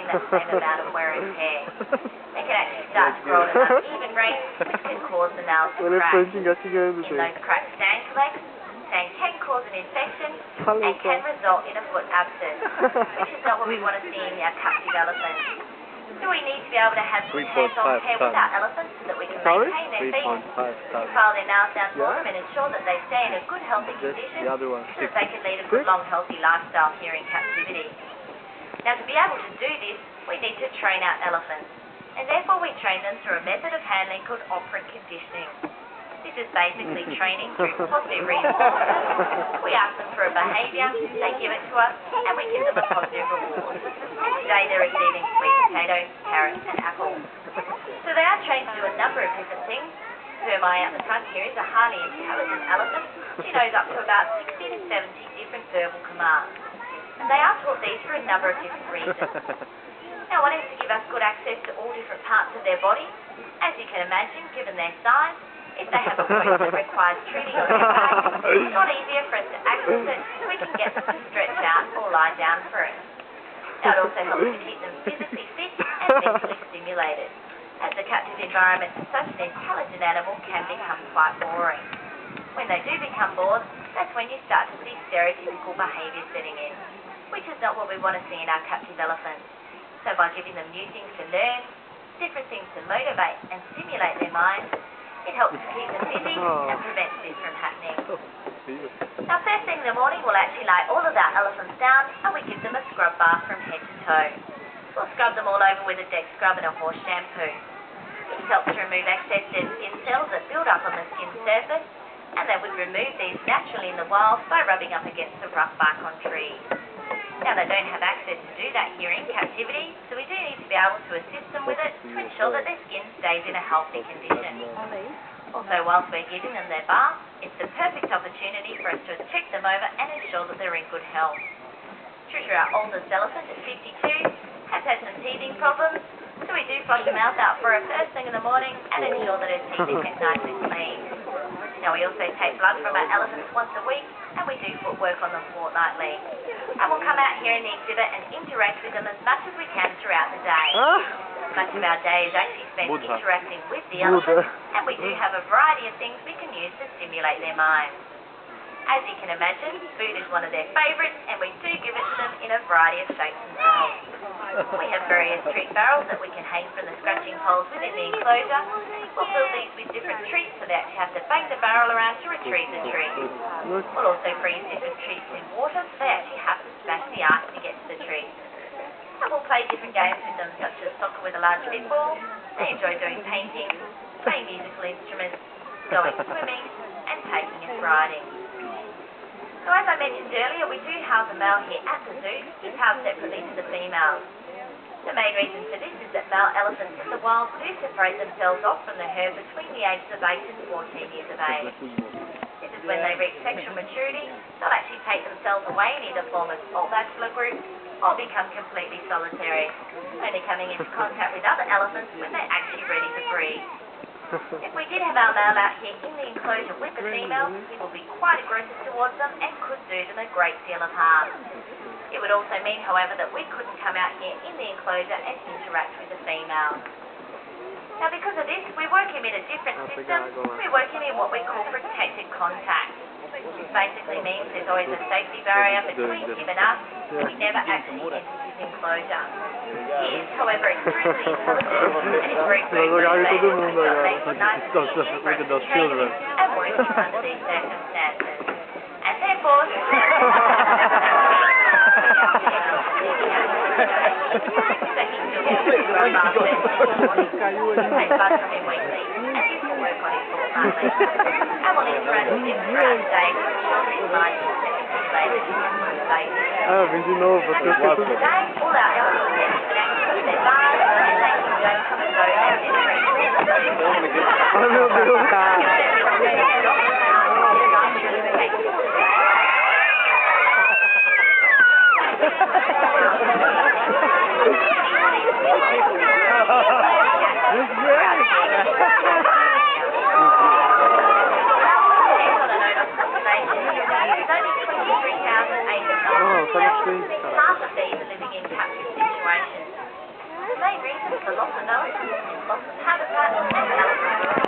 that same amount of wear and tear. They can actually start to grow at an uneven rate, which can cause the nails to crack. In those cracks stand collects, saying can cause an infection and can result in a foot abscess, which is not what we want to see in our captive elephants. So we need to be able to have good hands-on care with our elephants so that we can maintain their feet, file their nails down for them and ensure that they stay in a good healthy condition so that they can lead a good long healthy lifestyle here in captivity. Now to be able to do this, we need to train our elephants, and therefore we train them through a method of handling called operant conditioning. This is basically training through positive reinforcement. We ask them for a behaviour, they give it to us, and we give them a positive reward. And today they're receiving sweet potatoes, carrots, and apples. So they are trained to do a number of different things. Hermai out the front here is a highly intelligent elephant. She knows up to about 60 to 70 different verbal commands. And they are taught these for a number of different reasons. Now, wanting to give us good access to all different parts of their body, as you can imagine, given their size, if they have a wound that requires treating on their back, it's not easier for us to access it, so we can get them to stretch out or lie down for it. Now, it also helps to keep them physically fit and mentally stimulated, as the captive environment for such an intelligent animal can become quite boring. When they do become bored, that's when you start to see stereotypical behaviour setting in, which is not what we want to see in our captive elephants. So by giving them new things to learn, different things to motivate and stimulate their minds, it helps to keep them busy and prevents this from happening. Now, first thing in the morning, we'll actually lay all of our elephants down and we give them a scrub bath from head to toe. We'll scrub them all over with a deck scrub and a horse shampoo. This helps to remove excess dead skin cells that build up on the skin surface, and they would remove these naturally in the wild by rubbing up against the rough bark on trees. Now, they don't have access to do that here in captivity, so we do need to be able to assist them with it to ensure that their skin stays in a healthy condition. Also, whilst we're giving them their bath, it's the perfect opportunity for us to check them over and ensure that they're in good health. Trisha, our oldest elephant at 52, has had some teething problems, so we do flush her mouth out for her first thing in the morning and ensure that her teeth are kept nice and clean. Now, we also take blood from our elephants once a week, and we do footwork on them fortnightly. And we'll come out here in the exhibit and interact with them as much as we can throughout the day. Much of our day is actually spent interacting with the elephants, and we do have a variety of things we can use to stimulate their minds. As you can imagine, food is one of their favourites, and we do give it to them in a variety of shapes and forms. We have various treat barrels that we can hang from the scratching poles within the enclosure. We'll fill these with different treats so they actually have to bang the barrel around to retrieve the treat. We'll also freeze different treats in water so they actually have to smash the ice to get to the treats. And we'll play different games with them, such as soccer with a large big ball. They enjoy doing painting, playing musical instruments, going swimming, and taking us riding. So as I mentioned earlier, we do house a male here at the zoo. He's housed separately to the females. The main reason for this is that male elephants in the wild do separate themselves off from the herd between the ages of 8 and 14 years of age. This is when they reach sexual maturity. They'll actually take themselves away and either form a small bachelor group or become completely solitary, only coming into contact with other elephants when they're actually ready to breed. If we did have our male out here in the enclosure with the females, he will be quite aggressive towards them and could do them a great deal of harm. It would also mean, however, that we couldn't come out here in the enclosure and interact with the females. Now, because of this, we work him in a different system. We work him in what we call protected contact. This basically means there's always a safety barrier between him and us. We never actually enter his enclosure. He is, however, extremely intelligent and is very quickly able to make nice children and working under these circumstances. And therefore, take blood from him weekly, and this will work on his fortnightly. And we'll interact with him throughout the day to ensure that his mind is stimulated and motivated. Vem de novo, Today, all our elephants get connected to their bars, and they can go come and go as Oh meu Deus, cara. Half of these are living in captive situations. Lots of noise. Lots of